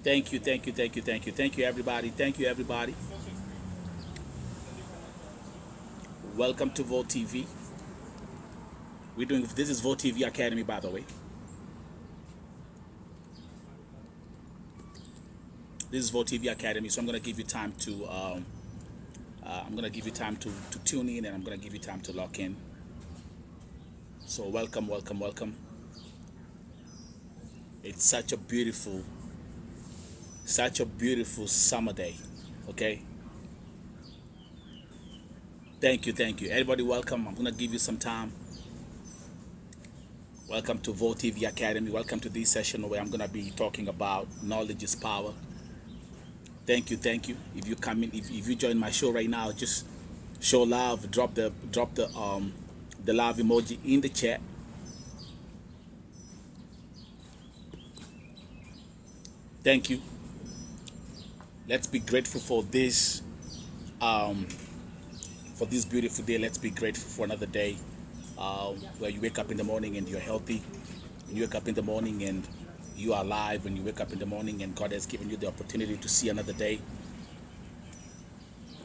Thank you, thank you, thank you, thank you, thank you, everybody. Thank you, everybody. Welcome to Vote TV. We're doing this is Vote TV Academy, by the way. This is Vote TV Academy, so I'm gonna give you time to to tune in, and I'm gonna give you time to lock in. So welcome, welcome, welcome. It's such a beautiful summer day. Okay. Thank you, thank you. Everybody, welcome. I'm gonna give you some time. Welcome to Vote TV Academy. Welcome to this session where I'm gonna be talking about knowledge is power. Thank you, thank you. If you come in, if you join my show right now, just show love. Drop the love emoji in the chat. Thank you. Let's be grateful for this beautiful day. Let's be grateful for another day where you wake up in the morning and you're healthy. When you wake up in the morning and you are alive. When you wake up in the morning and God has given you the opportunity to see another day.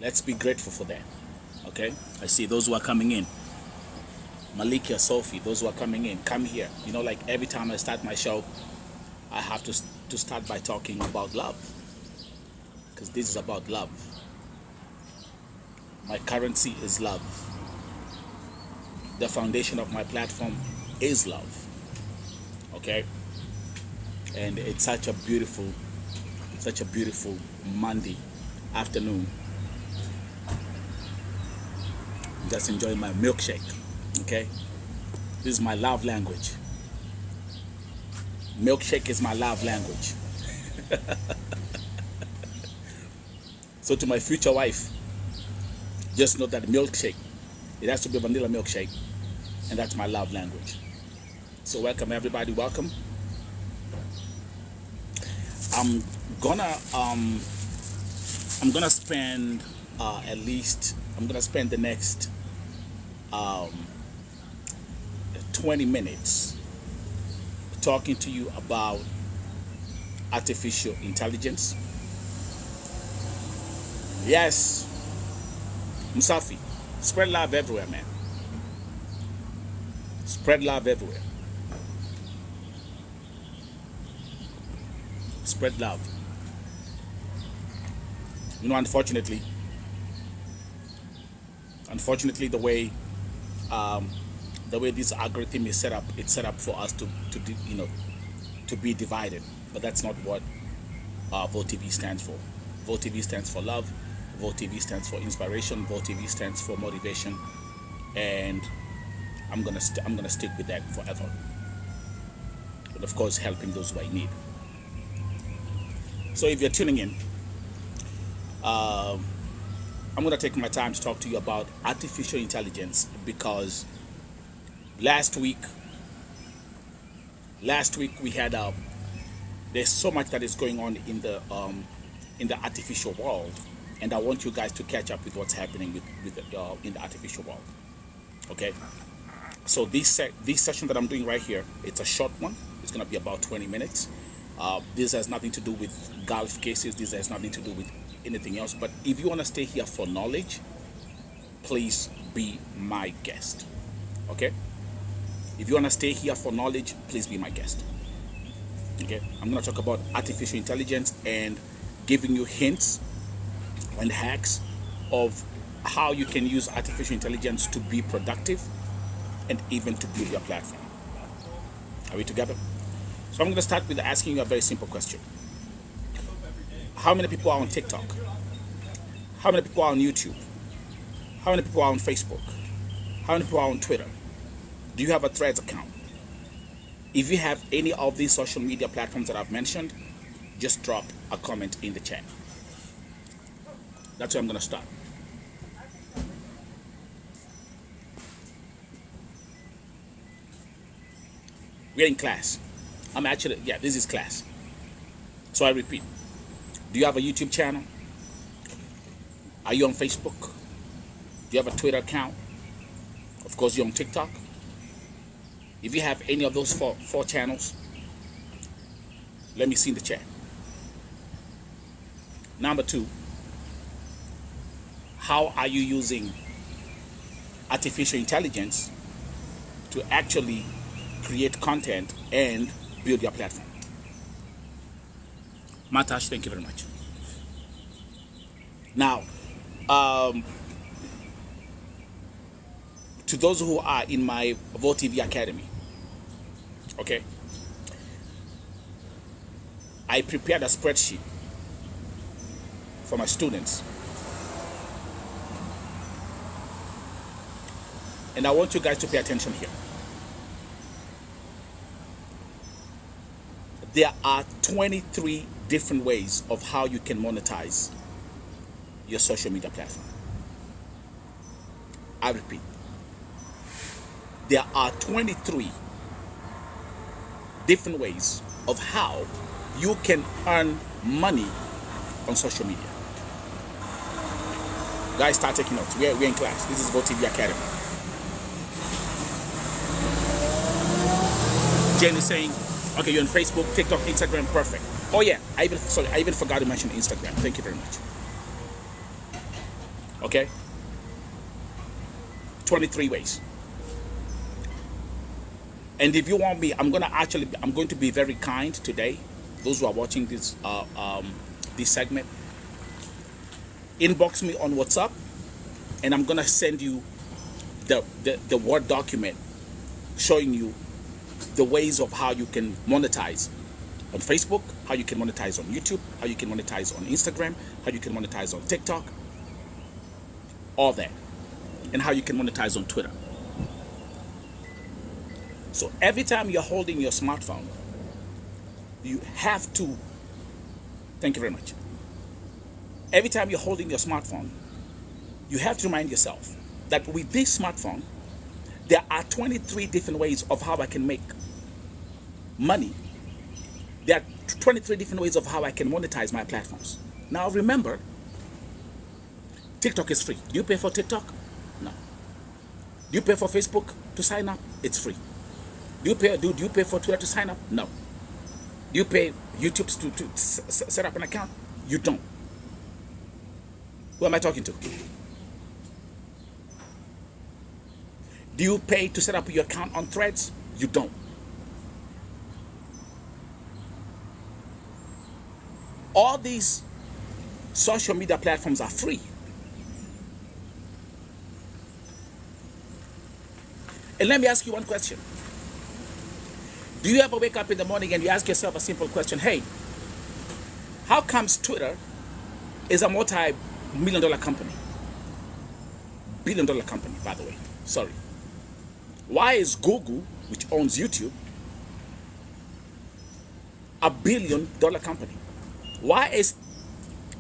Let's be grateful for that. Okay? I see those who are coming in. Malikia, Sophie, those who are coming in, come here. You know, like every time I start my show, I have to start by talking about love. Because this is about love. My currency is love. The foundation of my platform is love. Okay? And it's such a beautiful Monday afternoon. Just enjoying my milkshake. Okay? This is my love language. Milkshake is my love language. So to my future wife, just know that milkshake, it has to be a vanilla milkshake, and that's my love language. So welcome everybody, welcome. I'm gonna spend the next 20 minutes talking to you about artificial intelligence. Yes, Musafi, spread love everywhere, man. Spread love everywhere. Spread love. You know, unfortunately, the way this algorithm is set up, it's set up for us to be divided. But that's not what Vote TV stands for. Vote TV stands for love. Vote TV stands for inspiration. Vote TV stands for motivation, and I'm gonna stick with that forever. But of course, helping those who I need. So if you're tuning in, I'm gonna take my time to talk to you about artificial intelligence because last week we had there's so much that is going on in the artificial world, and I want you guys to catch up with what's happening in the artificial world. Okay, so this session that I'm doing right here, it's a short one. It's gonna be about 20 minutes. This has nothing to do with Gulf cases. This has nothing to do with anything else. But if you want to stay here for knowledge, please be my guest. Okay? If you want to stay here for knowledge, please be my guest. Okay? I'm going to talk about artificial intelligence and giving you hints and hacks of how you can use artificial intelligence to be productive and even to build your platform. Are we together? So I'm going to start with asking you a very simple question. How many people are on TikTok? How many people are on YouTube? How many people are on Facebook? How many people are on Twitter? Do you have a Threads account? If you have any of these social media platforms that I've mentioned, just drop a comment in the chat. That's where I'm going to start. We're in class. This is class. So I repeat, do you have a YouTube channel? Are you on Facebook? Do you have a Twitter account? Of course, you're on TikTok. If you have any of those four channels, let me see in the chat. Number two, how are you using artificial intelligence to actually create content and build your platform? Matash, thank you very much. Now, to those who are in my Vault TV Academy, okay, I prepared a spreadsheet for my students. And I want you guys to pay attention here. There are 23 different ways of how you can monetize your social media platform. I repeat, there are 23 different ways of how you can earn money on social media. Guys, start taking notes. We're in class. This is Vault TV Academy. Jen is saying, okay, you're on Facebook, TikTok, Instagram, perfect. Oh yeah, I even forgot to mention Instagram. Thank you very much. Okay? 23 ways. And if you want me, I'm going to be very kind today. Those who are watching this segment, inbox me on WhatsApp, and I'm going to send you the Word document showing you the ways of how you can monetize on Facebook, how you can monetize on YouTube, how you can monetize on Instagram, how you can monetize on TikTok, all that, and how you can monetize on Twitter. So every time you're holding your smartphone, you have to, thank you very much. Every time you're holding your smartphone, you have to remind yourself that with this smartphone, there are 23 different ways of how I can make money. There are 23 different ways of how I can monetize my platforms. Now remember, TikTok is free. Do you pay for TikTok? No. Do you pay for Facebook to sign up? It's free. Do you pay for Twitter to sign up? No. Do you pay YouTube to set up an account? You don't. Who am I talking to? Do you pay to set up your account on Threads? You don't. All these social media platforms are free. And let me ask you one question. Do you ever wake up in the morning and you ask yourself a simple question? Hey, how comes Twitter is a multi-million-dollar company? Billion-dollar company, by the way. Sorry. Why is Google, which owns YouTube, a billion-dollar company? Why is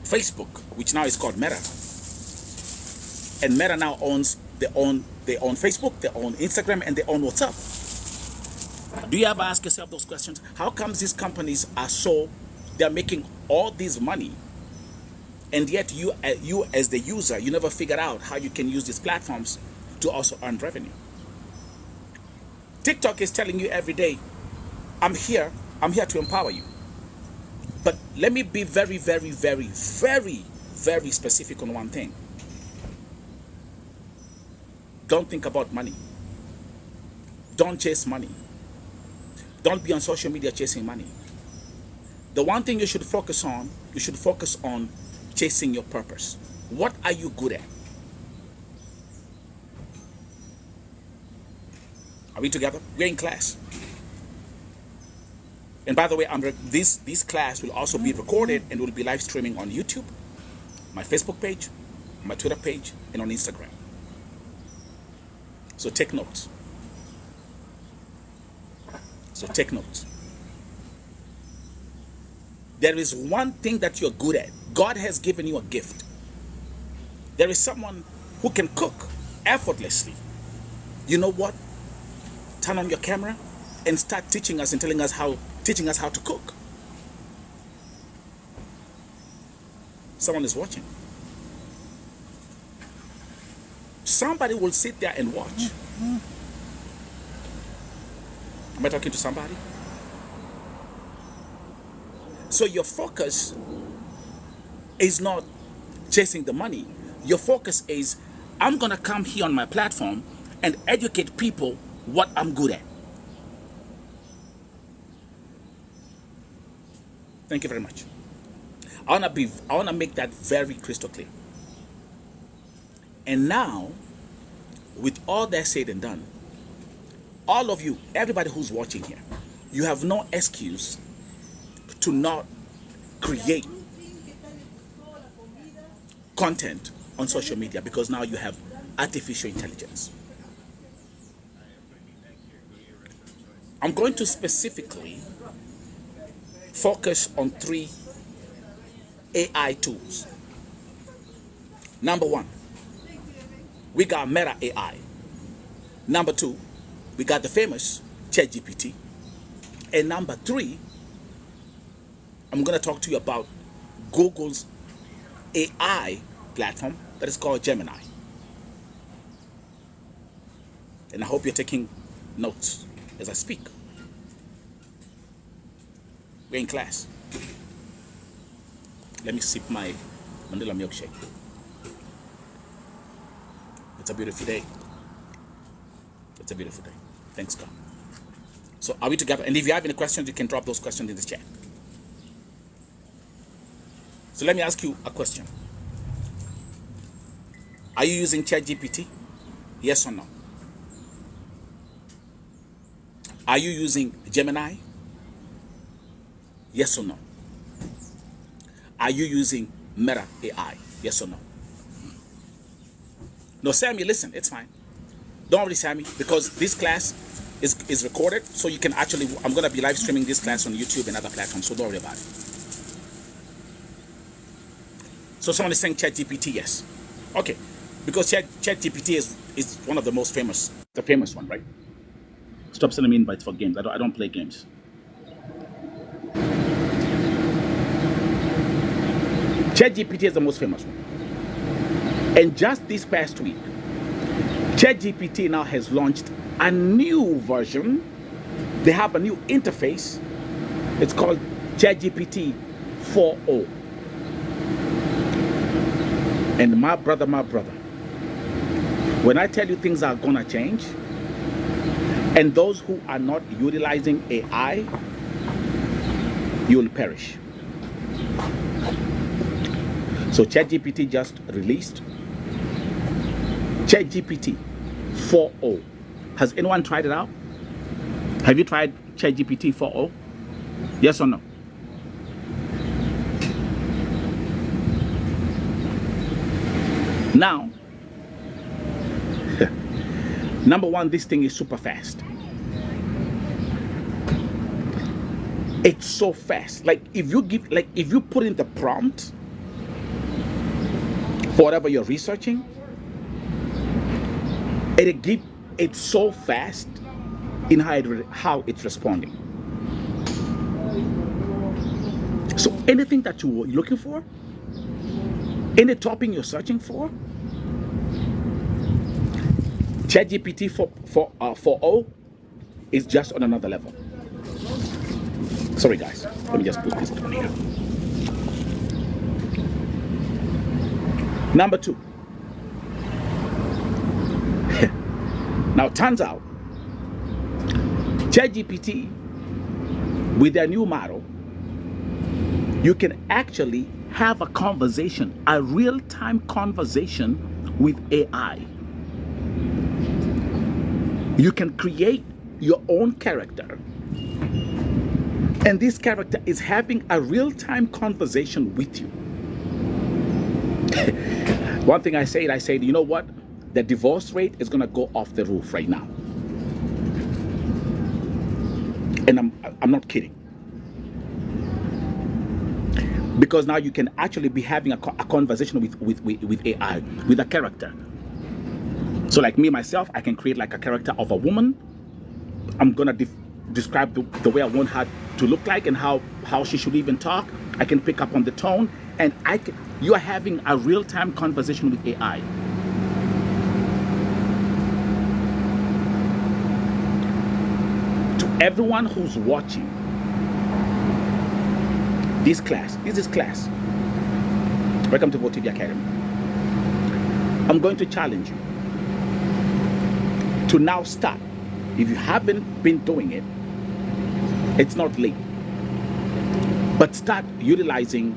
Facebook, which now is called Meta, and Meta now owns they own Facebook, they own Instagram, and they own WhatsApp? Do you ever ask yourself those questions? How comes these companies they're making all this money, and yet you as the user, you never figured out how you can use these platforms to also earn revenue? TikTok is telling you every day, I'm here to empower you. But let me be very, very, very, very, very specific on one thing. Don't think about money. Don't chase money. Don't be on social media chasing money. The one thing you should focus on chasing your purpose. What are you good at? Are we together? We're in class. And by the way, this class will also be recorded and will be live streaming on YouTube, my Facebook page, my Twitter page, and on Instagram. So take notes. There is one thing that you're good at. God has given you a gift. There is someone who can cook effortlessly. You know what? Turn on your camera and start teaching us and teaching us how to cook. Someone is watching. Somebody will sit there and watch. Am I talking to somebody? So your focus is not chasing the money. Your focus is, I'm going to come here on my platform and educate people what I'm good at. Thank you very much. I want to make that very crystal clear. And now, with all that said and done, all of you, everybody who's watching here, you have no excuse to not create content on social media, because now you have artificial intelligence. I'm going to specifically focus on 3 AI tools. Number 1, we got Meta AI. Number 2, we got the famous ChatGPT. And number 3, I'm going to talk to you about Google's AI platform that is called Gemini. And I hope you're taking notes as I speak. We're in class. Let me sip my vanilla milkshake. It's a beautiful day. It's a beautiful day. Thanks, God. So are we together? And if you have any questions, you can drop those questions in the chat. So let me ask you a question. Are you using ChatGPT? Yes or no? Are you using Gemini? Yes or no? Are you using Meta AI? Yes or no? No, Sammy, listen, it's fine. Don't worry, Sammy, because this class is recorded, so you can actually, I'm going to be live streaming this class on YouTube and other platforms, so don't worry about it. So someone is saying ChatGPT, yes. Okay, because ChatGPT is one of the most famous, the famous one, right? Stop sending me invites for games. I don't play games. ChatGPT is the most famous one. And just this past week, ChatGPT now has launched a new version. They have a new interface. It's called ChatGPT 4.0. And my brother, when I tell you things are gonna change, and those who are not utilizing AI, you'll perish. So ChatGPT just released ChatGPT 4.0. Has anyone tried it out? Have you tried ChatGPT 4.0? Yes or no? Now, number one, this thing is super fast. It's so fast. Like if you put in the prompt for whatever you're researching, it's so fast in how it's responding. So anything that you're looking for, any topic you're searching for, ChatGPT 4.0 is just on another level. Sorry guys, let me just put this down here. Number 2. Now turns out ChatGPT, with their new model, you can actually have a conversation, a real-time conversation with AI. You can create your own character, and this character is having a real-time conversation with you. One thing I said, you know what? The divorce rate is gonna go off the roof right now. And I'm not kidding. Because now you can actually be having a conversation with AI, with a character. So like me, myself, I can create like a character of a woman. I'm gonna describe the way I want her to look like and how she should even talk. I can pick up on the tone, and you are having a real-time conversation with AI. To everyone who's watching this is class. Welcome to Volt TV Academy. I'm going to challenge you to now start. If you haven't been doing it, it's not late. But start utilizing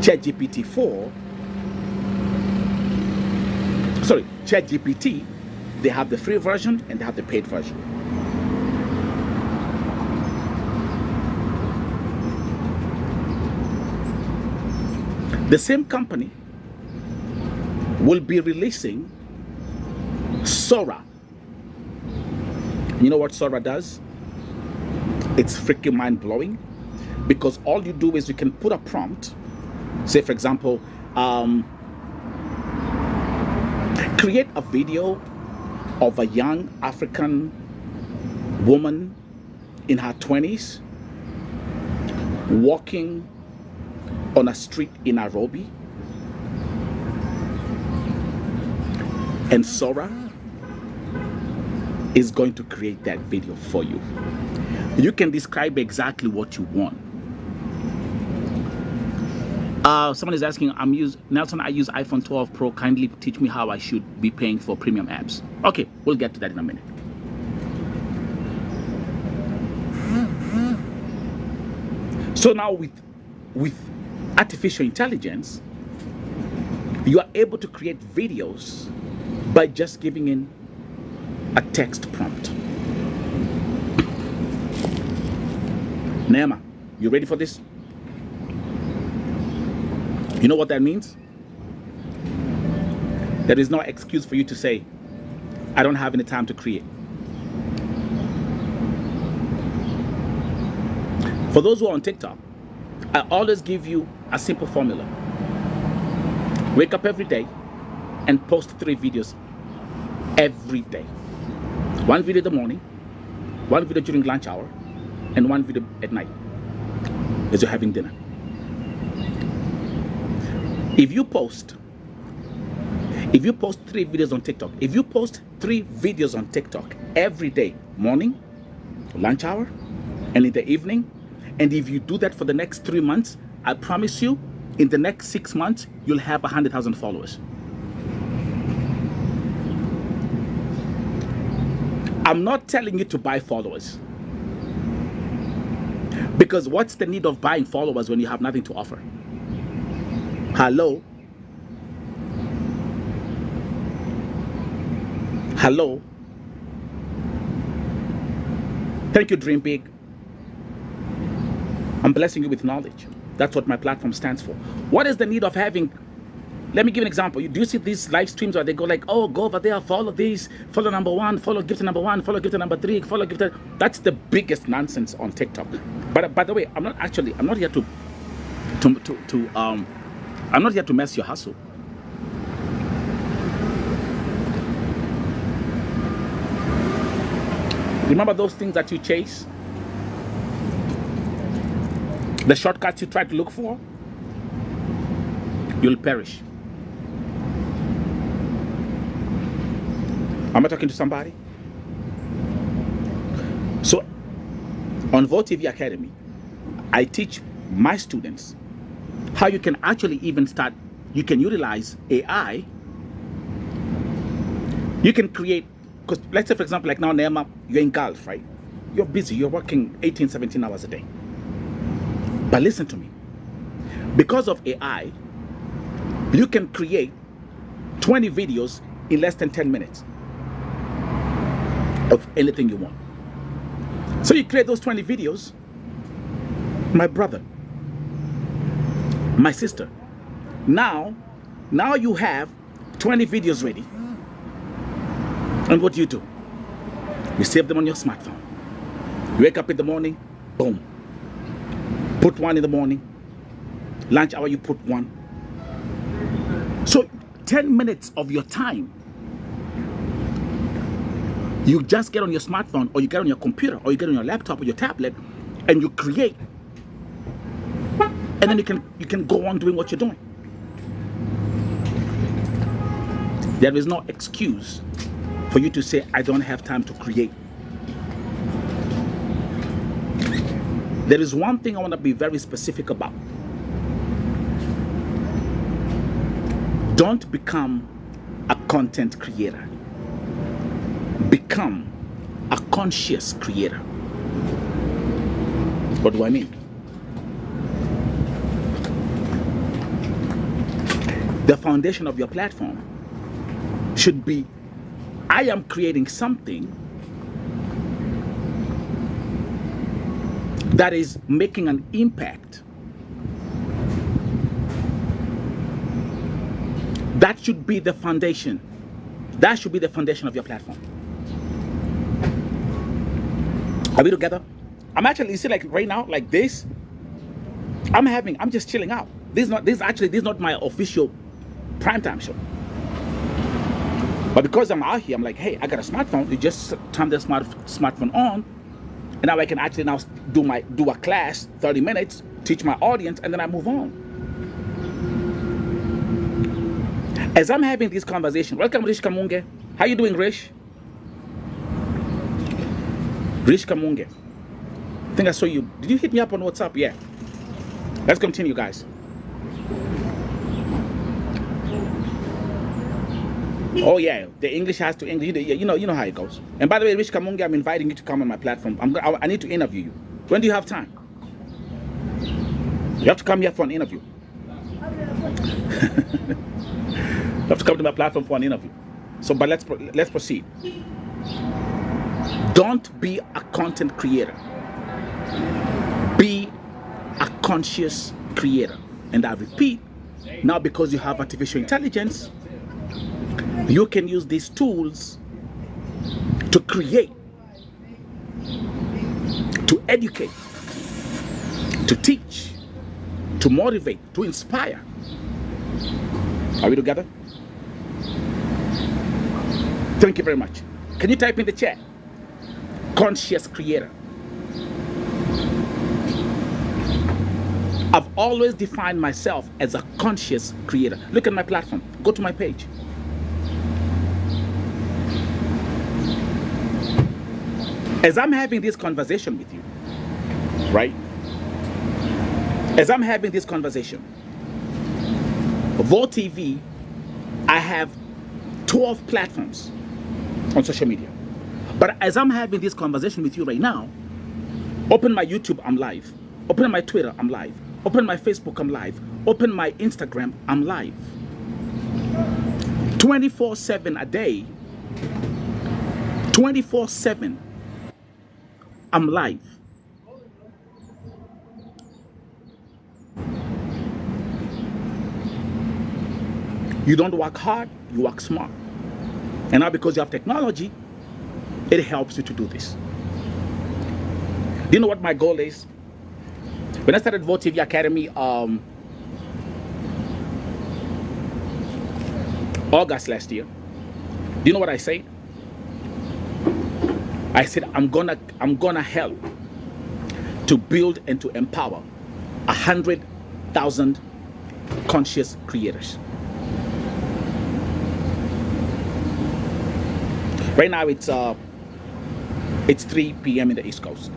ChatGPT 4. Sorry, ChatGPT. They have the free version and they have the paid version. The same company will be releasing Sora. You know what Sora does? It's freaking mind-blowing, because all you do is you can put a prompt. Say, for example, create a video of a young African woman in her 20s walking on a street in Nairobi, and Sora is going to create that video for you. You can describe exactly what you want. Someone is asking, Nelson, I use iPhone 12 Pro. Kindly teach me how I should be paying for premium apps. Okay, we'll get to that in a minute. So now with artificial intelligence, you are able to create videos by just giving in a text prompt. Neema, you ready for this? You know what that means? There is no excuse for you to say, I don't have any time to create. For those who are on TikTok, I always give you a simple formula. Wake up every day and post 3 videos every day. 1 video in the morning, 1 video during lunch hour, and 1 video at night as you're having dinner. If you post 3 videos on TikTok, if you post 3 videos on TikTok every day, morning, lunch hour, and in the evening, and if you do that for the next 3 months, I promise you, in the next 6 months, you'll have 100,000 followers. I'm not telling you to buy followers, because what's the need of buying followers when you have nothing to offer? Hello? Hello? Thank you, Dream Big. I'm blessing you with knowledge. That's what my platform stands for. What is the need of having, let me give an example. Do you see these live streams where they go like, oh, go over there, follow this, follow number 1, follow gifter number 1, follow gifter number 3, follow gifter. That's the biggest nonsense on TikTok. But by the way, I'm not here to I'm not here to mess your hustle. Remember those things that you chase? The shortcuts you try to look for? You'll perish. Am I talking to somebody? So, on Volt TV Academy, I teach my students how you can actually even start, you can utilize AI. You can create, because let's say, for example, like now, Neema, you're in Gulf, right? You're busy, you're working 18, 17 hours a day. But listen to me. Because of AI, you can create 20 videos in less than 10 minutes of anything you want. So you create those 20 videos, my brother, my sister. Now you have 20 videos ready. And what do? You save them on your smartphone. You wake up in the morning, boom. Put 1 in the morning. Lunch hour, you put 1. So 10 minutes of your time, you just get on your smartphone, or you get on your computer, or you get on your laptop or your tablet, and you create. And then you can go on doing what you're doing. There is no excuse for you to say, I don't have time to create. There is one thing I want to be very specific about. Don't become a content creator. Become a conscious creator. What do I mean? The foundation of your platform should be, I am creating something that is making an impact. That should be the foundation. That should be the foundation of your platform. Are we together? I'm actually, you see, like right now, like this, I'm just chilling out. This is not my official primetime show. But because I'm out here, I'm like, hey, I got a smartphone. You just turn the smartphone on, and now I can actually now do a class, 30 minutes, teach my audience, and then I move on. As I'm having this conversation, welcome Rish Kamunge. How you doing, Rish? Rish Kamunge. I think I saw you. Did you hit me up on WhatsApp? Yeah. Let's continue, guys. Oh yeah, the English has to English. You know how it goes. And by the way, Rish Kamunge, I'm inviting you to come on my platform. I need to interview you. When do you have time? You have to come here for an interview. You have to come to my platform for an interview. So, but let's proceed. Don't be a content creator. Be a conscious creator. And I repeat, now because you have artificial intelligence, you can use these tools to create, to educate, to teach, to motivate, to inspire. Are we together? Thank you very much. Can you type in the chat? Conscious creator. I've always defined myself as a conscious creator. Look at my platform. Go to my page. As I'm having this conversation with you, right? As I'm having this conversation, Vault TV, I have 12 platforms on social media. But as I'm having this conversation with you right now, open my YouTube, I'm live. Open my Twitter, I'm live. Open my Facebook, I'm live. Open my Instagram, I'm live. 24/7 a day, 24/7, I'm live. You don't work hard, you work smart. And now because you have technology, it helps you to do this. Do you know what my goal is? When I started Vault TV Academy, August last year, do you know what I said? I said, I'm gonna help to build and to empower 100,000 conscious creators. Right now it's 3 p.m. in the East Coast.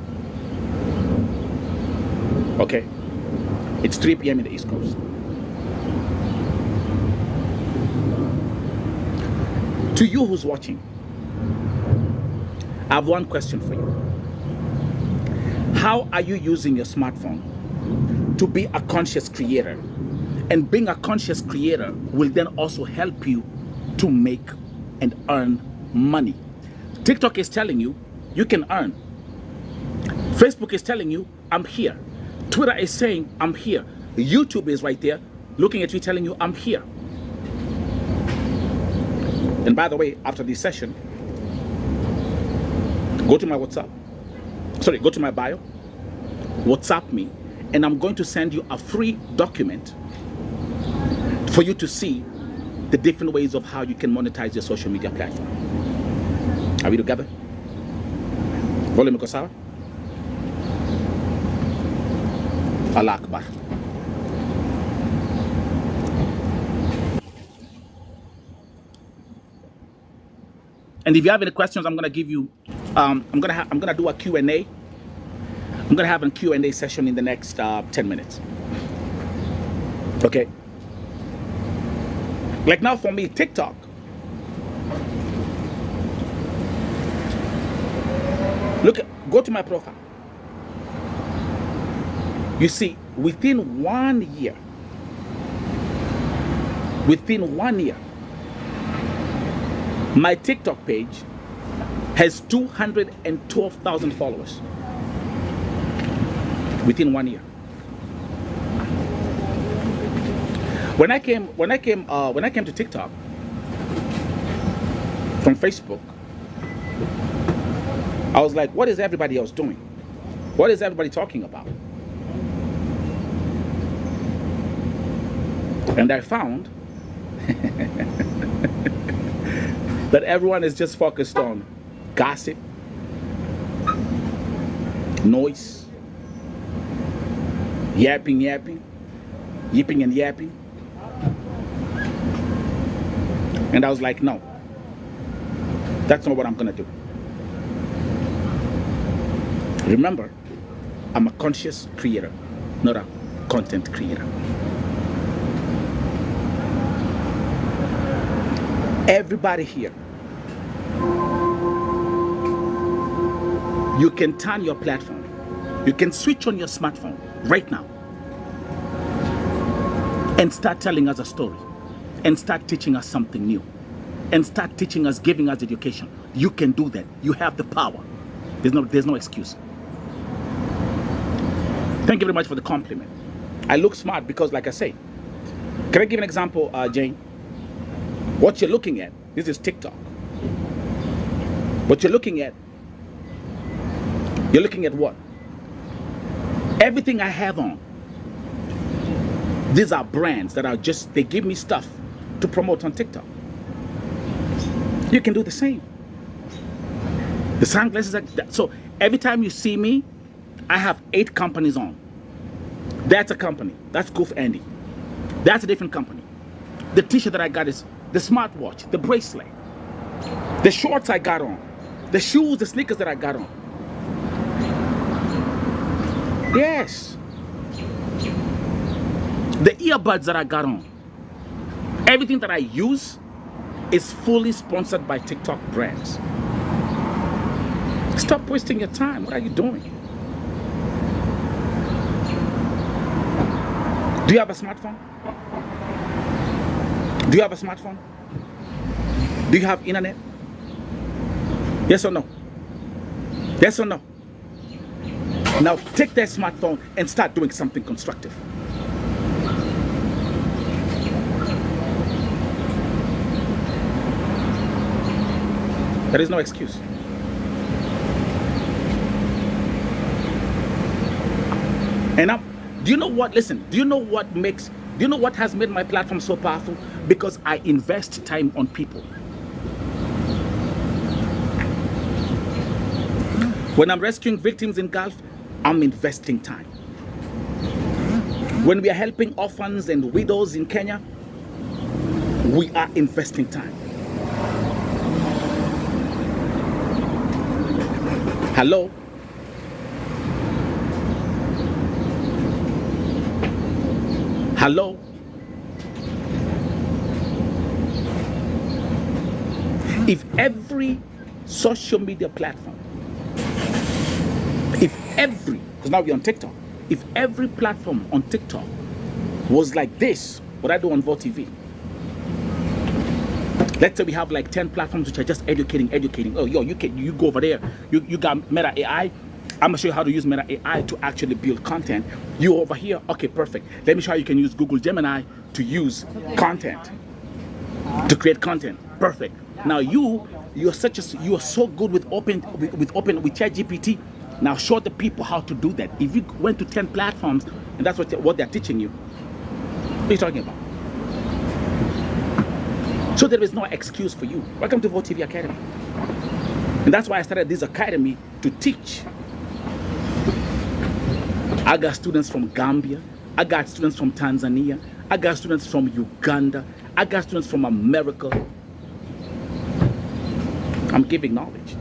Okay, it's 3 p.m. in the East Coast. To you who's watching, I have one question for you. How are you using your smartphone to be a conscious creator? And being a conscious creator will then also help you to make and earn money. TikTok is telling you, you can earn. Facebook is telling you, I'm here. Twitter is saying, I'm here. YouTube is right there looking at you, telling you, I'm here. And by the way, after this session, go to my WhatsApp. Sorry, go to my bio, WhatsApp me, and I'm going to send you a free document for you to see the different ways of how you can monetize your social media platform. Are we together? Volume Kosawa? Allah Akbar. And if you have any questions, I'm gonna give you. I'm gonna do a Q&A. I'm gonna have a Q&A session in the next 10 minutes. Okay. Like now for me, TikTok. Look, go to my profile. You see, within 1 year, my TikTok page has 212,000 followers. Within 1 year. When I came to TikTok from Facebook, I was like, what is everybody else doing? What is everybody talking about? And I found that everyone is just focused on gossip, noise, yapping, yipping and yapping. And I was like, no, that's not what I'm gonna do. Remember, I'm a conscious creator, not a content creator. Everybody here, you can turn your platform. You can switch on your smartphone right now and start telling us a story and start teaching us something new and start teaching us, giving us education. You can do that. You have the power. There's no excuse. Thank you very much for the compliment. I look smart because, like I say, can I give an example, Jane? What you're looking at, this is TikTok. What you're looking at what? Everything I have on. These are brands that are just, they give me stuff to promote on TikTok. You can do the same. The sunglasses, so every time you see me, I have 8 companies on. That's a company. That's Goof Andy. That's a different company. The t-shirt that I got is the smartwatch, the bracelet, the shorts I got on, the shoes, the sneakers that I got on. Yes. The earbuds that I got on. Everything that I use is fully sponsored by TikTok brands. Stop wasting your time. What are you doing? Do you have a smartphone? Do you have a smartphone? Do you have internet? Yes or no? Yes or no? Now take that smartphone and start doing something constructive. There is no excuse. And do you know what? Listen, do you know what has made my platform so powerful? Because I invest time on people. When I'm rescuing victims in Gulf, I'm investing time. When we are helping orphans and widows in Kenya, we are investing time. Hello? Hello? If every social media platform, because now we're on TikTok, if every platform on TikTok was like this, what I do on Vault TV, let's say we have like 10 platforms which are just educating. Oh, yo, you go over there. You got Meta AI. I'm gonna show you how to use Meta AI to actually build content. You over here, okay, perfect. Let me show you can use Google Gemini to use content, to create content. Perfect. Now you are so good with ChatGPT. Now show the people how to do that. If you went to 10 platforms and that's what they're teaching you, what are you talking about? So there is no excuse for you. Welcome to Vault TV Academy. And that's why I started this academy to teach. I got students from Gambia. I got students from Tanzania. I got students from Uganda. I got students from America. I'm giving knowledge.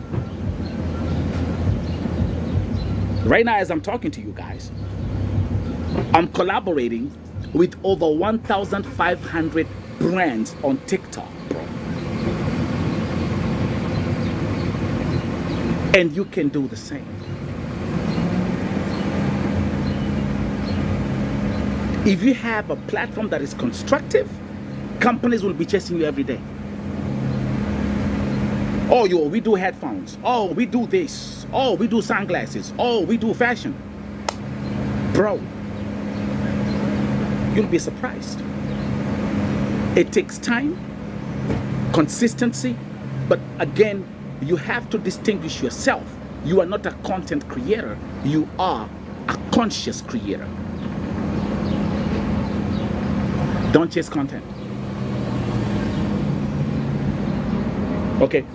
Right now, as I'm talking to you guys, I'm collaborating with over 1,500 brands on TikTok, bro. And you can do the same. If you have a platform that is constructive, companies will be chasing you every day. Oh, we do headphones. Oh, we do this. Oh, we do sunglasses. Oh, we do fashion. Bro, you'll be surprised. It takes time, consistency, but again, you have to distinguish yourself. You are not a content creator. You are a conscious creator. Don't chase content. Okay.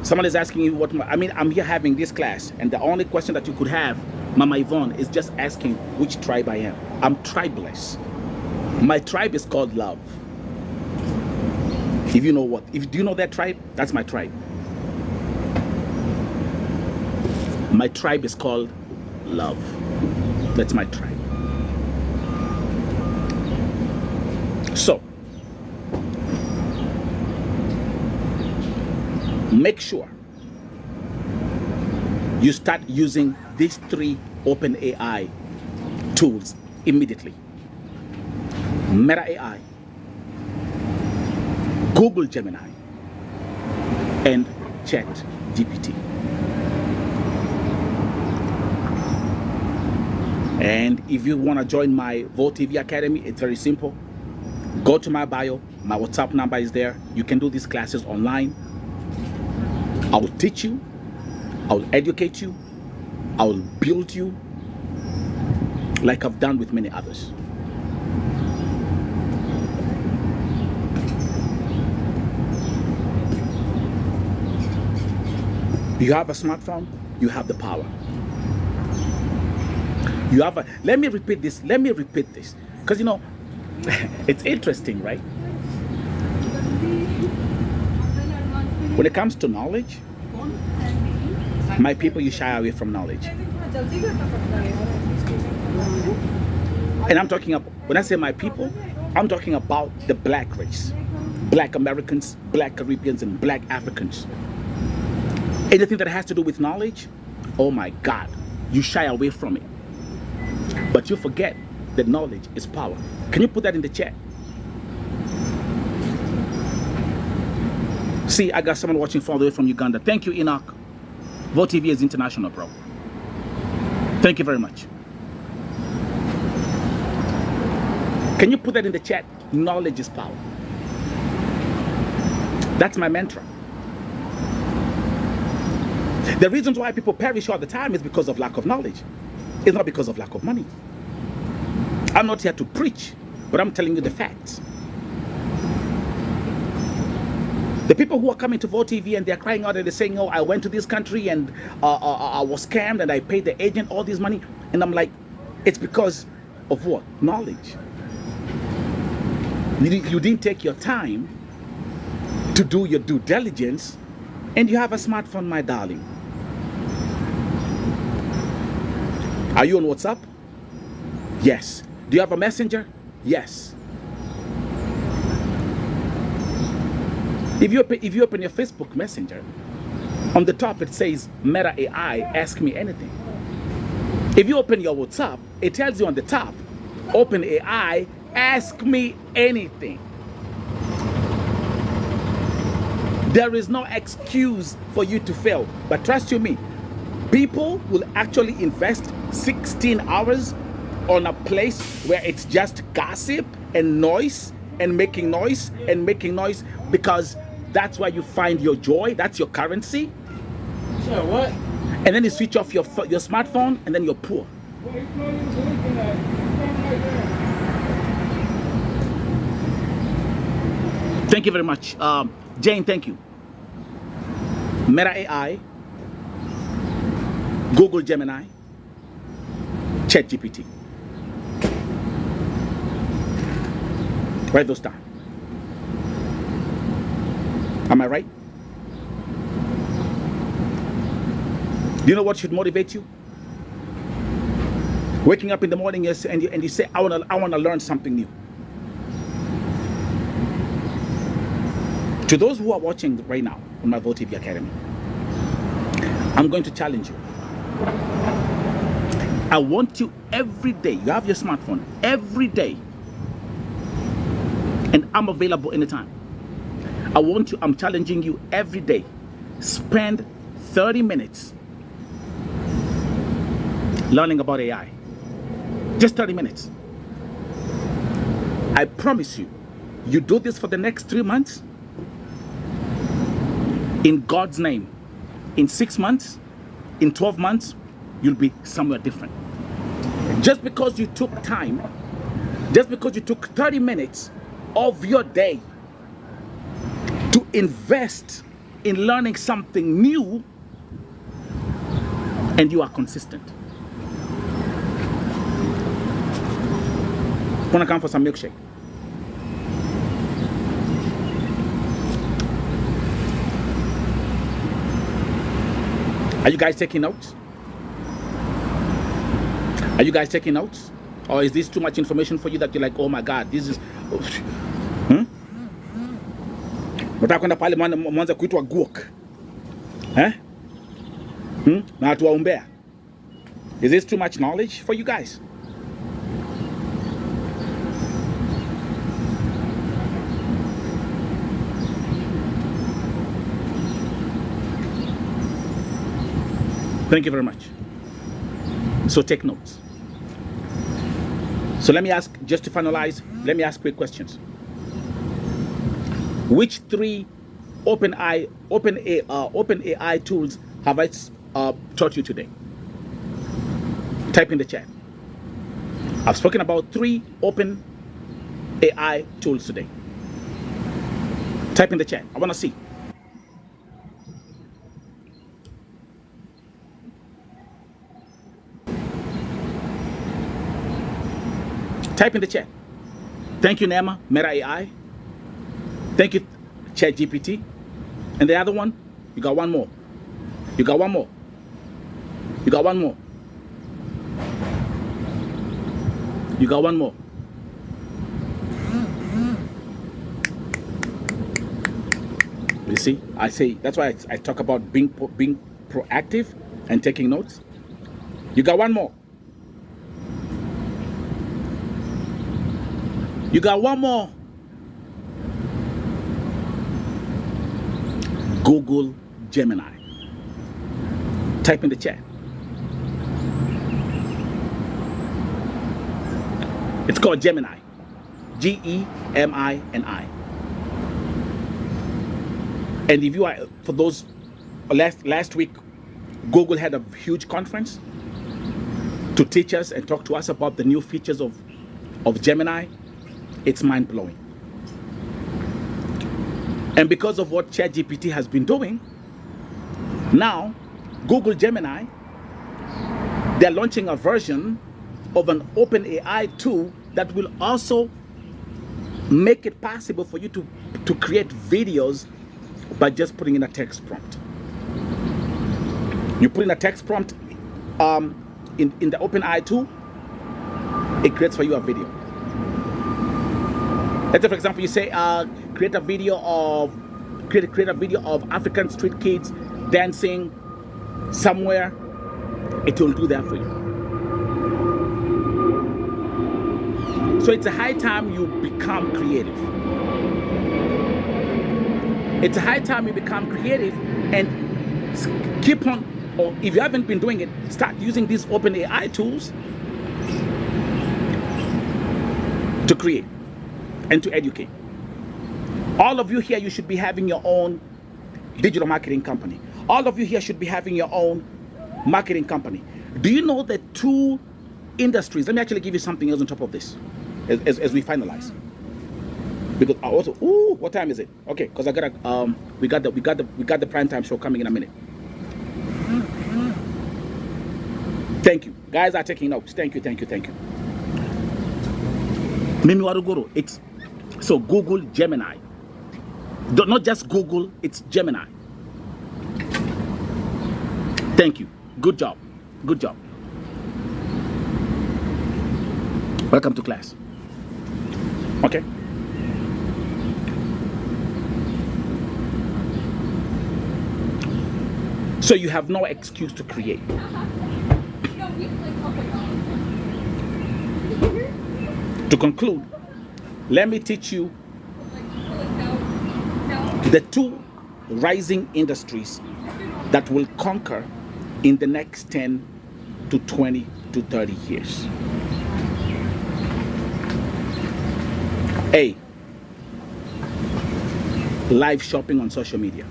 Someone is asking you I'm here having this class, and the only question that you could have, Mama Yvonne, is just asking which tribe I am. I'm tribeless. My tribe is called love. If you know do you know that tribe? That's my tribe. My tribe is called love. That's my tribe. So, make sure you start using these 3 OpenAI tools immediately. Meta AI, Google Gemini, and ChatGPT. And if you want to join my Vault TV Academy, it's very simple. Go to my bio. My WhatsApp number is there. You can do these classes online. I will teach you. I will educate you. I will build you like I've done with many others. You have a smartphone, you have the power. You have a, let me repeat this, because you know, it's interesting, right? When it comes to knowledge, my people, you shy away from knowledge. And I'm talking about, when I say my people, I'm talking about the black race, black Americans, black Caribbeans, and black Africans. Anything that has to do with knowledge, oh my God, you shy away from it. But you forget that knowledge is power. Can you put that in the chat? See, I got someone watching all the way from Uganda. Thank you, Enoch. Vault TV is international, bro. Thank you very much. Can you put that in the chat? Knowledge is power. That's my mantra. The reasons why people perish all the time is because of lack of knowledge. It's not because of lack of money. I'm not here to preach, but I'm telling you the facts. The people who are coming to Vault TV and they're crying out and they're saying, oh, I went to this country and I was scammed and I paid the agent all this money. And I'm like, it's because of what? Knowledge. You didn't take your time to do your due diligence, and you have a smartphone, my darling. Are you on WhatsApp? Yes. Do you have a messenger? Yes. If you open your Facebook Messenger, on the top it says Meta AI, ask me anything. If you open your WhatsApp, it tells you on the top, Open AI, ask me anything. There is no excuse for you to fail. But trust you me, people will actually invest 16 hours on a place where it's just gossip and noise and making noise and making noise, because that's where you find your joy. That's your currency. Sure, what? And then you switch off your smartphone and then you're poor. Thank you very much. Jane, thank you. Meta AI, Google Gemini, ChatGPT. Write those down. Am I right? Do you know what should motivate you? Waking up in the morning and you say, I want to learn something new. To those who are watching right now on my Volt TV Academy, I'm going to challenge you. I want you every day, you have your smartphone every day, and I'm available anytime. I'm challenging you every day. Spend 30 minutes learning about AI. Just 30 minutes. I promise you, you do this for the next 3 months, in God's name, in 6 months, in 12 months, you'll be somewhere different. Just because you took time, just because you took 30 minutes of your day to invest in learning something new, and you are consistent. Wanna come for some milkshake? Are you guys taking notes? Are you guys taking notes? Or is this too much information for you that you're like, oh my God, this is... Nataka kwenda pale mwanza kuitwa guok. Na atuwaombea. Is this too much knowledge for you guys? Thank you very much. So take notes. So let me ask, just to finalize, let me ask quick questions. Which 3 OpenAI tools have I taught you today? Type in the chat. I've spoken about 3 OpenAI tools today. Type in the chat. I want to see. Type in the chat. Thank you, Nema, Meta AI. Thank you, ChatGPT. And the other one, you got one more. You got one more. You got one more. You got one more. You see, I say, that's why I talk about being proactive and taking notes. You got one more. You got one more. Google Gemini. Type in the chat. It's called Gemini. Gemini. And if you are, for those, last week, Google had a huge conference to teach us and talk to us about the new features of Gemini. It's mind-blowing. And because of what ChatGPT has been doing, now Google Gemini, they're launching a version of an OpenAI tool that will also make it possible for you to create videos by just putting in a text prompt. You put in a text prompt in the OpenAI tool, it creates for you a video. Let's say, for example, you say create a video of African street kids dancing somewhere. It will do that for you. So it's a high time you become creative. It's a high time you become creative and keep on, or if you haven't been doing it, start using these OpenAI tools to create and to educate. All of you here, you should be having your own digital marketing company. All of you here should be having your own marketing company. Do you know that 2 industries, let me actually give you something else on top of this as we finalize. Because I also, what time is it? Okay, because I gotta we got the prime time show coming in a minute. Thank you. Guys are taking notes. Thank you. Mimi Waruguru, it's so Google Gemini. Not just Google, it's Gemini. Thank you. Good job. Welcome to class. Okay. So you have no excuse to create. To conclude, let me teach you the two rising industries that will conquer in the next 10 to 20 to 30 years. A, live shopping on social media.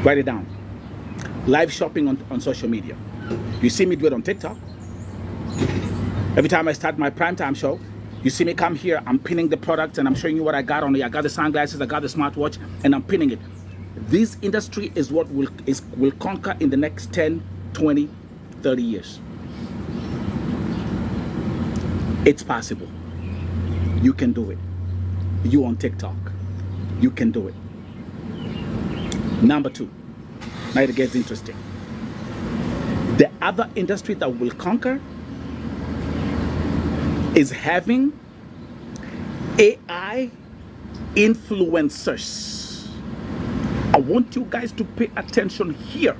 Write it down. Live shopping on social media. You see me do it on TikTok. Every time I start my primetime show, you see me come here, I'm pinning the product and I'm showing you what I got on it. I got the sunglasses, I got the smartwatch, and I'm pinning it. This industry is what will conquer in the next 10, 20, 30 years. It's possible. You can do it. You on TikTok. You can do it. Number two, now it gets interesting. The other industry that will conquer is having AI influencers. I want you guys to pay attention here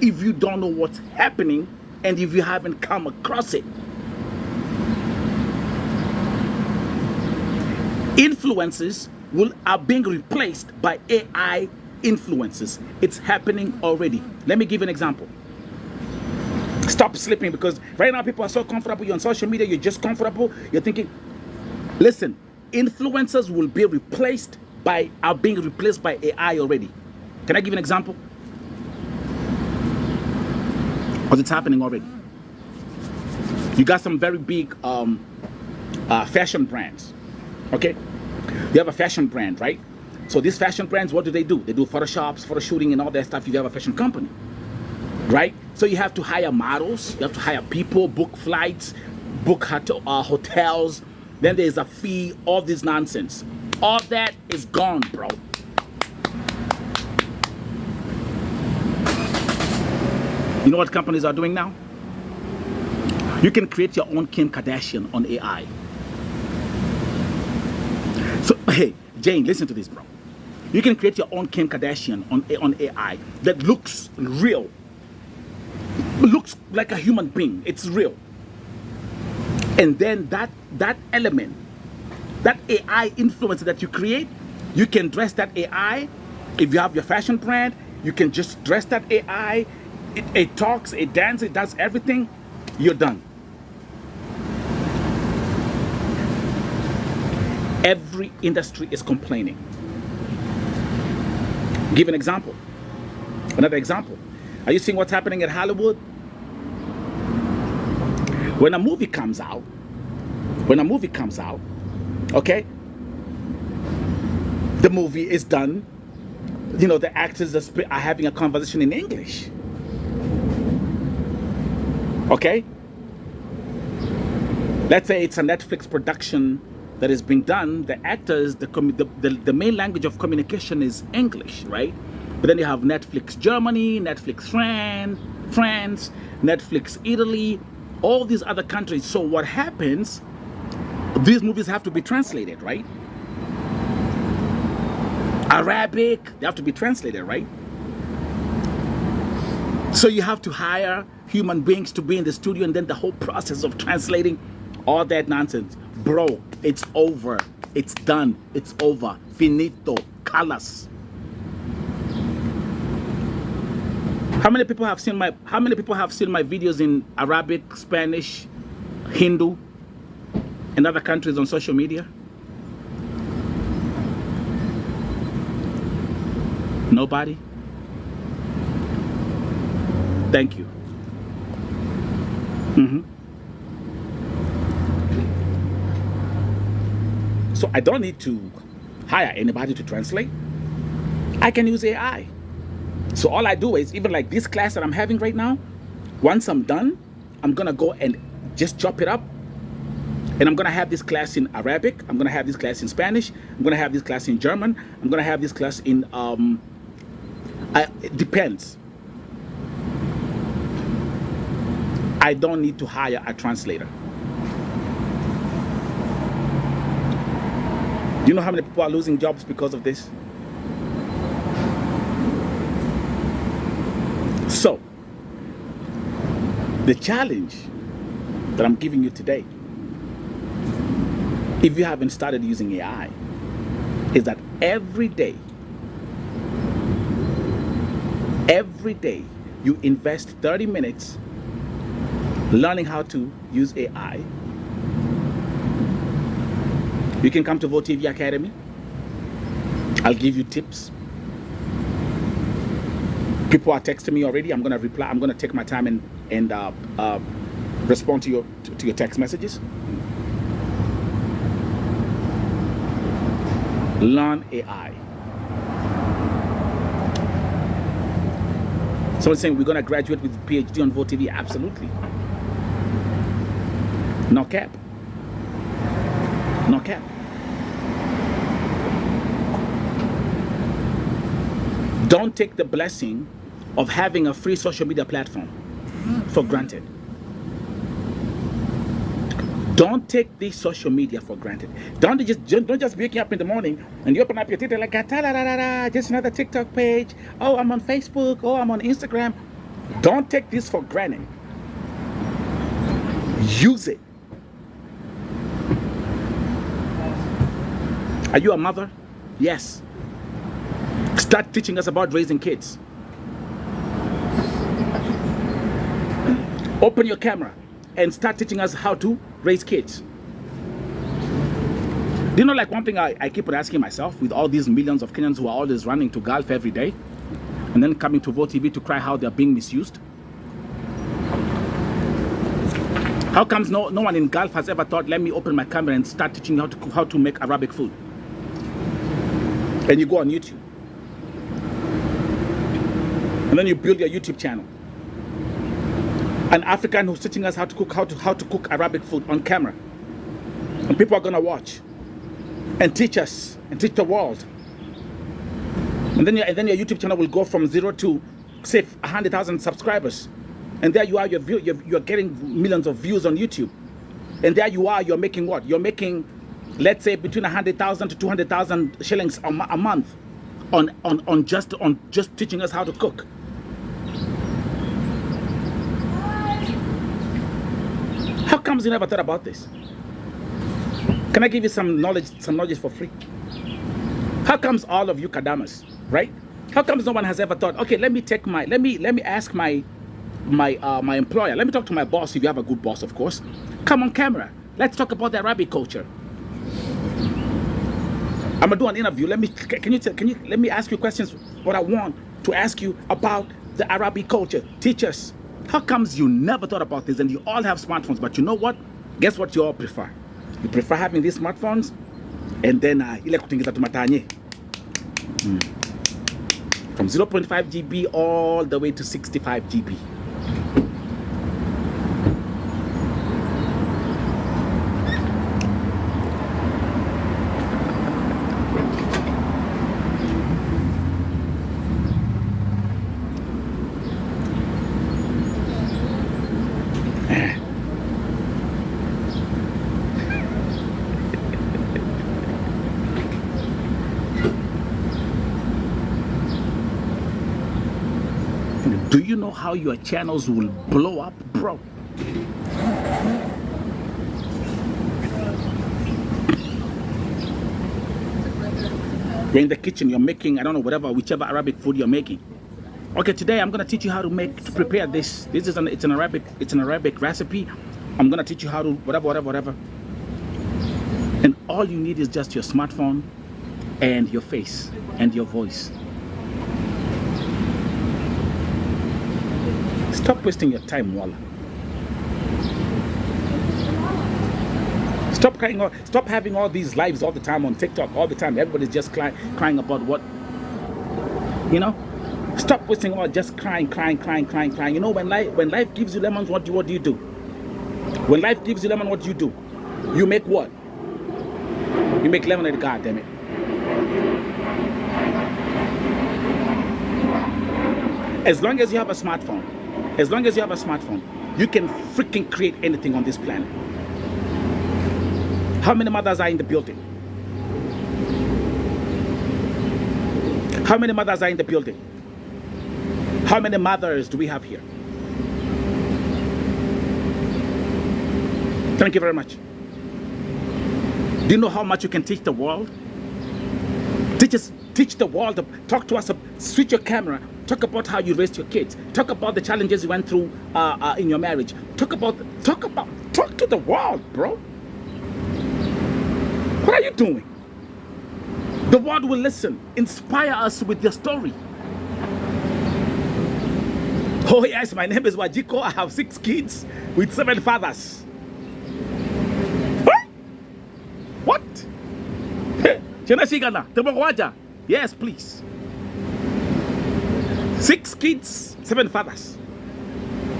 if you don't know what's happening and if you haven't come across it. Influencers are being replaced by AI influencers. It's happening already. Let me give you an example. Stop sleeping, because right now people are so comfortable. You're on social media, you're just comfortable. You're thinking, listen, influencers will be replaced are being replaced by AI already. Can I give you an example? Because it's happening already. You got some very big fashion brands, okay? You have a fashion brand, right? So these fashion brands, what do? They do Photoshops, photo shooting, and all that stuff. You have a fashion company, right? So you have to hire models, you have to hire people, book flights, book hotels. Then there's a fee, all this nonsense. All that is gone, bro. You know what companies are doing now? You can create your own Kim Kardashian on AI. So, hey, Jane, listen to this, bro. You can create your own Kim Kardashian on AI that looks real. Looks like a human being. It's real. And then that element, that AI influencer that you create, you can dress that AI. If you have your fashion brand, you can just dress that AI. It talks, it dances, it does everything. You're done. Every industry is complaining. Give an example. Another example. Are you seeing what's happening at Hollywood? When a movie comes out, okay, the movie is done. You know, the actors are having a conversation in English. Okay? Let's say it's a Netflix production that is being done. The actors, the main language of communication is English, right? But then you have Netflix Germany, Netflix France, Netflix Italy, all these other countries. So what happens, these movies have to be translated, right? Arabic, they have to be translated, right? So you have to hire human beings to be in the studio, and then the whole process of translating all that nonsense. Bro, it's over. It's done. It's over. Finito. Calas. How many people have seen my videos in Arabic, Spanish, Hindu, and other countries on social media? Nobody? Thank you. So I don't need to hire anybody to translate. I can use AI. So all I do is, even like this class that I'm having right now, once I'm done, I'm gonna go and just chop it up. And I'm gonna have this class in Arabic, I'm gonna have this class in Spanish, I'm gonna have this class in German, I'm gonna have this class in, it depends. I don't need to hire a translator. Do you know how many people are losing jobs because of this? So, the challenge that I'm giving you today, if you haven't started using AI, is that every day you invest 30 minutes learning how to use AI. You can come to Vote TV Academy. I'll give you tips. People are texting me already. I'm gonna reply. I'm gonna take my time and respond to your text messages. Learn AI. Someone's saying we're gonna graduate with a PhD on Vote TV. Absolutely. No cap. No cap. Don't take the blessing of having a free social media platform for granted. Don't take this social media for granted. Don't just wake up in the morning and you open up your Twitter like just another TikTok page. Oh, I'm on Facebook. Oh, I'm on Instagram. Don't take this for granted. Use it. Are you a mother? Yes. Start teaching us about raising kids. Open your camera and start teaching us how to raise kids. Do you know, like, one thing I keep on asking myself, with all these millions of Kenyans who are always running to Gulf every day and then coming to Vote TV to cry how they're being misused? How comes no one in Gulf has ever thought, let me open my camera and start teaching you how to make Arabic food? And you go on YouTube. And then you build your YouTube channel. An African who's teaching us how to cook Arabic food on camera. And people are gonna watch and teach us and teach the world. And then your YouTube channel will go from 0 to, say, 100,000 subscribers. And there you are, you're getting millions of views on YouTube. And there you are, you're making what? You're making, let's say, between 100,000 to 200,000 shillings a month on just teaching us how to cook. How comes you never thought about this? Can I give you some knowledge for free? How comes all of you Kadamas, right? How comes no one has ever thought, okay, let me ask my employer, let me talk to my boss, if you have a good boss, of course. Come on camera. Let's talk about the Arabic culture. I'm gonna do an interview. Let me ask you questions, what I want to ask you about the Arabic culture. Teach us. How comes you never thought about this? And you all have smartphones, but you know what? Guess what you all prefer? You prefer having these smartphones, and then from 0.5 GB all the way to 65 GB. Do you know how your channels will blow up, bro? You're in the kitchen, you're making, I don't know, whichever Arabic food you're making. Okay, today I'm gonna teach you how to prepare this. It's an Arabic recipe. I'm gonna teach you how to whatever. And all you need is just your smartphone and your face and your voice. Stop wasting your time, Walla. Stop having all these lives all the time on TikTok, all the time. Everybody's just crying about what, you know? Stop wasting all just crying. You know, when life gives you lemons, what do you do? When life gives you lemon, what do? You make what? You make lemonade, God damn it. As long as you have a smartphone, you can freaking create anything on this planet. How many mothers are in the building? How many mothers are in the building? How many mothers do we have here? Thank you very much. Do you know how much you can teach the world? Teach the world. Talk to us. Switch your camera. Talk about how you raised your kids. Talk about the challenges you went through in your marriage. Talk to the world, bro. What are you doing? The world will listen. Inspire us with your story. Oh yes, my name is Wajiko. I have 6 kids with 7 fathers. What? Yes, please. 6 kids, 7 fathers.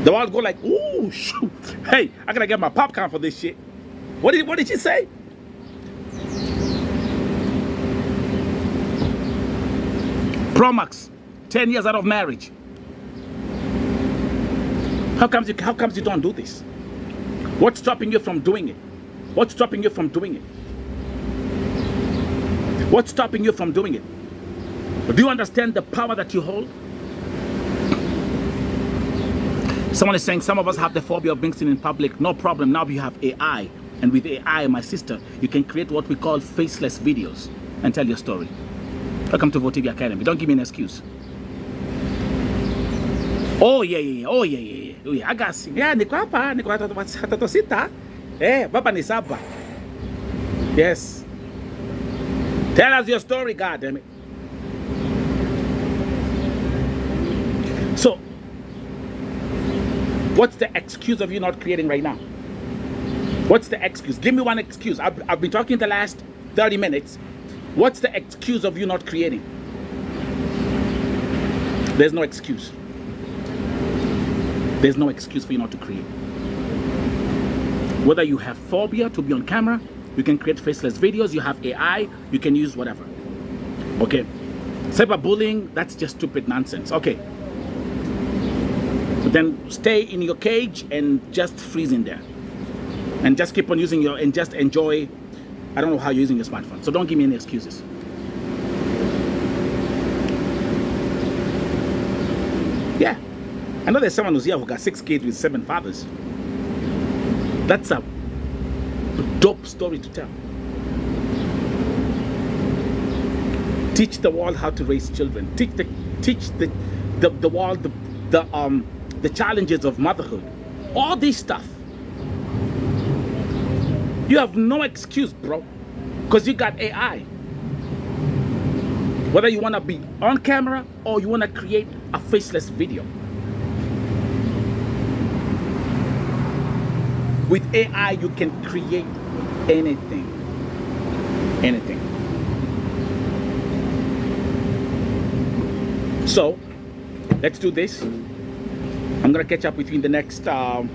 The world go like, ooh, shoot. Hey, I gotta get my popcorn for this shit. What did she say? Promax, 10 years out of marriage. How comes you don't do this? What's stopping you from doing it? What's stopping you from doing it? What's stopping you from doing it? Do you understand the power that you hold? Someone is saying some of us have the phobia of being seen in public. No problem. Now you have AI. And with AI, my sister, you can create what we call faceless videos and tell your story. Welcome to VOTV Academy. Don't give me an excuse. Oh yeah. Oh yeah. I got you. Yeah, Nikwapa, eh, Baba Nisaba. Yes. Tell us your story, God damn it. So, what's the excuse of you not creating right now? What's the excuse? Give me one excuse. I've been talking the last 30 minutes. What's the excuse of you not creating? There's no excuse. There's no excuse for you not to create. Whether you have phobia to be on camera, you can create faceless videos, you have AI, you can use whatever. Okay. Cyberbullying, that's just stupid nonsense. Okay. So then stay in your cage and just freeze in there. And just keep on using and just enjoy. I don't know how you're using your smartphone. So don't give me any excuses. Yeah. I know there's someone who's here who got 6 kids with 7 fathers. That's a dope story to tell. Teach the world how to raise children. Teach the world the challenges of motherhood. All this stuff. You have no excuse, bro, because you got AI. Whether you want to be on camera or you want to create a faceless video. With AI, you can create anything. Anything. So, let's do this. I'm going to catch up with you in the next 90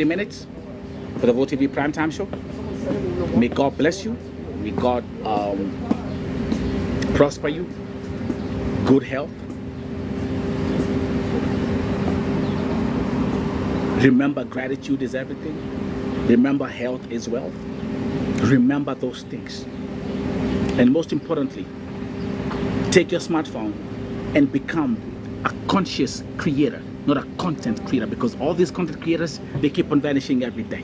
minutes for the VOTV Primetime Show. May God bless you. May God prosper you. Good health. Remember, gratitude is everything. Remember, health is wealth. Remember those things. And most importantly, take your smartphone and become a conscious creator, not a content creator, because all these content creators, they keep on vanishing every day.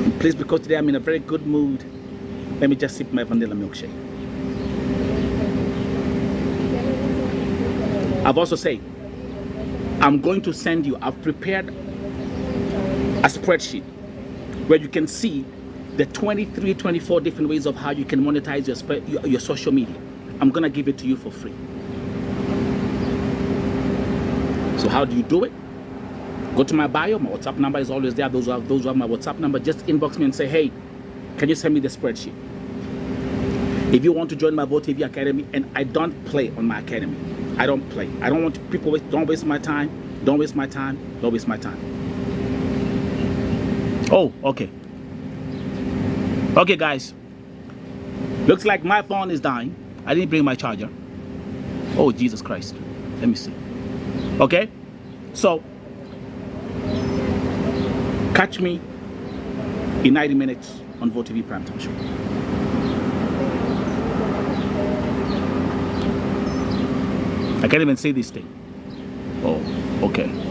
And please, because today I'm in a very good mood, let me just sip my vanilla milkshake. I've also said, I'm going to send you, I've prepared a spreadsheet where you can see the 23, 24 different ways of how you can monetize your social media. I'm going to give it to you for free. So how do you do it? Go to my bio. My WhatsApp number is always there. Those who have my WhatsApp number, just inbox me and say, hey, can you send me the spreadsheet? If you want to join my VOTV Academy, and I don't play on my academy. I don't play. I don't want people don't waste my time. Don't waste my time. Don't waste my time. Oh, okay. Okay, guys. Looks like my phone is dying. I didn't bring my charger. Oh, Jesus Christ. Let me see. Okay? So, catch me in 90 minutes on VOTV Primetime Show. I can't even see this thing. Oh, okay.